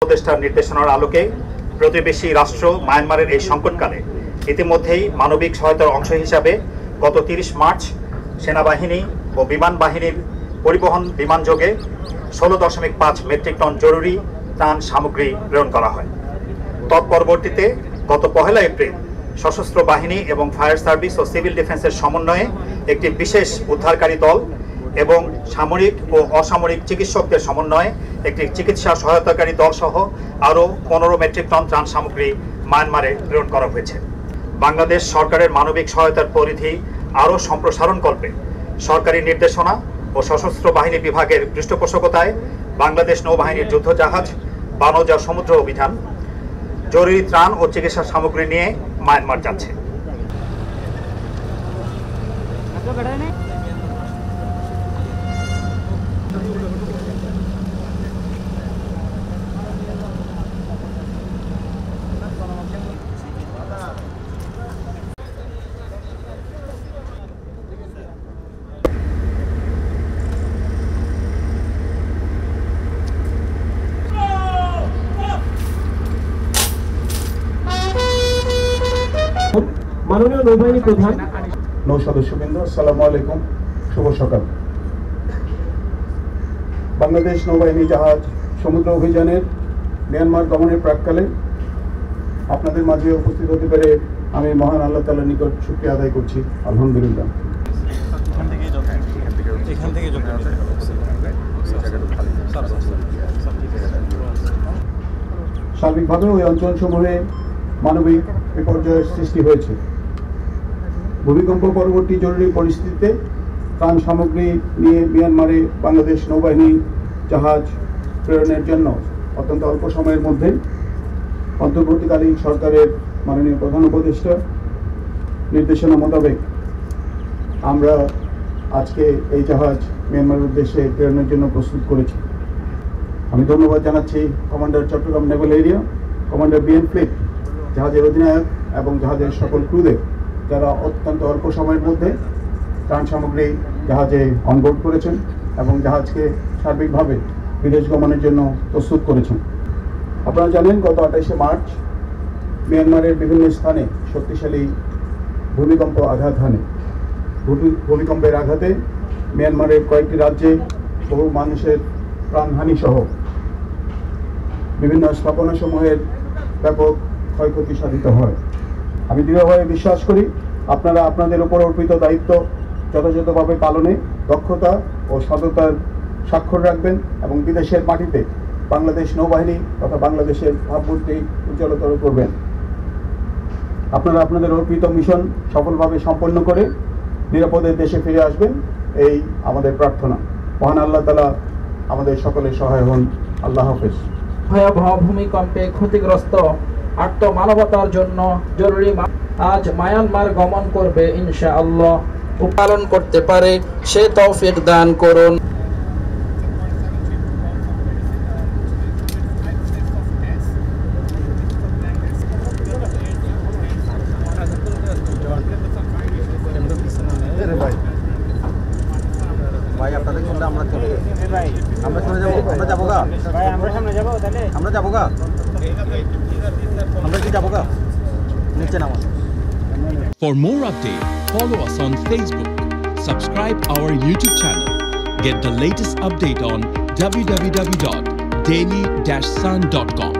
উপদেষ্টার নির্দেশনার আলোকে প্রতিবেশী রাষ্ট্র মায়ানমারের এই সংকটকালে ইতিমধ্যেই মানবিক সহায়তার অংশ হিসাবে গত 30 মার্চ সেনাবাহিনী ও বিমান বাহিনীর পরিবহন বিমানযোগে 16.5 মেট্রিক টন জরুরি ত্রাণ সামগ্রী প্রেরণ করা হয়। তৎপরবর্তীতে গত 1 এপ্রিল সশস্ত্র বাহিনী এবং ফায়ার সার্ভিস ও সিভিল ডিফেন্সের সমন্বয়ে একটি বিশেষ উদ্ধারকারী দল এবং সামরিক ও অসামরিক চিকিৎসকদের সমন্বয়ে একটি চিকিৎসা সহায়তাকারী দল সহ আরও 15 মেট্রিক টন ত্রাণ সামগ্রী মায়ানমারে প্রেরণ করা হয়েছে। বাংলাদেশ সরকারের মানবিক সহায়তার পরিধি আরও সম্প্রসারণকল্পে সরকারি নির্দেশনা ও সশস্ত্র বাহিনী বিভাগের পৃষ্ঠপোষকতায় বাংলাদেশ নৌবাহিনীর যুদ্ধজাহাজ বানৌজা সমুদ্র অভিযান জরুরি ত্রাণ ও চিকিৎসা সামগ্রী নিয়ে মায়ানমার যাচ্ছে। মাননীয় নৌবাহিনী প্রধান, নৌ সদস্যবৃন্দ, আসসালামু আলাইকুম, শুভ সকাল। বাংলাদেশ নৌবাহিনী জাহাজ সমুদ্র অভিযানের মিয়ানমার গমনের প্রাককালে আপনাদের মাঝে উপস্থিত হতে পেরে আমি মহান আল্লাহ তাআলার নিকট শুকরিয়া আদায় করছি। আলহামদুলিল্লাহ। সার্বিকভাবে ওই অঞ্চলসমূহে মানবিক বিপর্যয়ের সৃষ্টি হয়েছে। ভূমিকম্প পরবর্তী জরুরি পরিস্থিতিতে ত্রাণ সামগ্রী নিয়ে মিয়ানমারে বাংলাদেশ নৌবাহিনী জাহাজ প্রেরণের জন্য অত্যন্ত অল্প সময়ের মধ্যে অন্তর্বর্তীকালীন সরকারের মাননীয় প্রধান উপদেষ্টা নির্দেশনা মোতাবেক আমরা আজকে এই জাহাজ মিয়ানমারের উদ্দেশ্যে প্রেরণের জন্য প্রস্তুত করেছি। আমি ধন্যবাদ জানাচ্ছি commander Chattogram naval area, commander BN fleet, জাহাজের অধিনায়ক এবং জাহাজের সকল ক্রুদের, যারা অত্যন্ত অল্প সময়ের মধ্যে ত্রাণ সামগ্রী জাহাজে অনবোর্ড করেছেন এবং জাহাজকে সার্বিকভাবে বিদেশ গমনের জন্য প্রস্তুত করেছেন। আপনারা জানেন, গত 28শে মার্চ মিয়ানমারের বিভিন্ন স্থানে শক্তিশালী ভূমিকম্প আঘাত হানে। ভূমিকম্পের আঘাতে মিয়ানমারের কয়েকটি রাজ্যে বহু মানুষের প্রাণহানি সহ বিভিন্ন স্থাপনাসমূহের ব্যাপক ক্ষয়ক্ষতি সাধিত হয়। আমি দৃঢ়ভাবে বিশ্বাস করি আপনারা আপনাদের উপর অর্পিত দায়িত্ব যথাযথভাবে পালনে দক্ষতা ও সততার স্বাক্ষর রাখবেন এবং বিদেশের মাটিতে বাংলাদেশ নৌবাহিনী তথা বাংলাদেশের ভাবমূর্তি উজ্জ্বলতর করবেন। আপনারা আপনাদের অর্পিত মিশন সফলভাবে সম্পন্ন করে নিরাপদে দেশে ফিরে আসবেন, এই আমাদের প্রার্থনা। মহান আল্লাহ তাআলা আমাদের সকলের সহায় হন। আল্লাহ হাফেজ। ভয়াবহ ভূমিকম্পে ক্ষতিগ্রস্ত আর্ত মানবতার জন্য জরুরি আজ মায়ানমার গমন করবে ইনশাআল্লাহ। পালন করতে পারে সে তৌফিক দান করুন। ভাই আপনাদের সামনে আমরা চলে যাবো, আমরা চলে যাবো, আমরা যাবো গা ভাই, আমরা সামনে যাবো, তাহলে আমরা যাবো গা, আমরা কি যাবো গা নিচে নামো। For more updates, follow us on Facebook, subscribe our YouTube channel, get the latest update on www.daily-sun.com.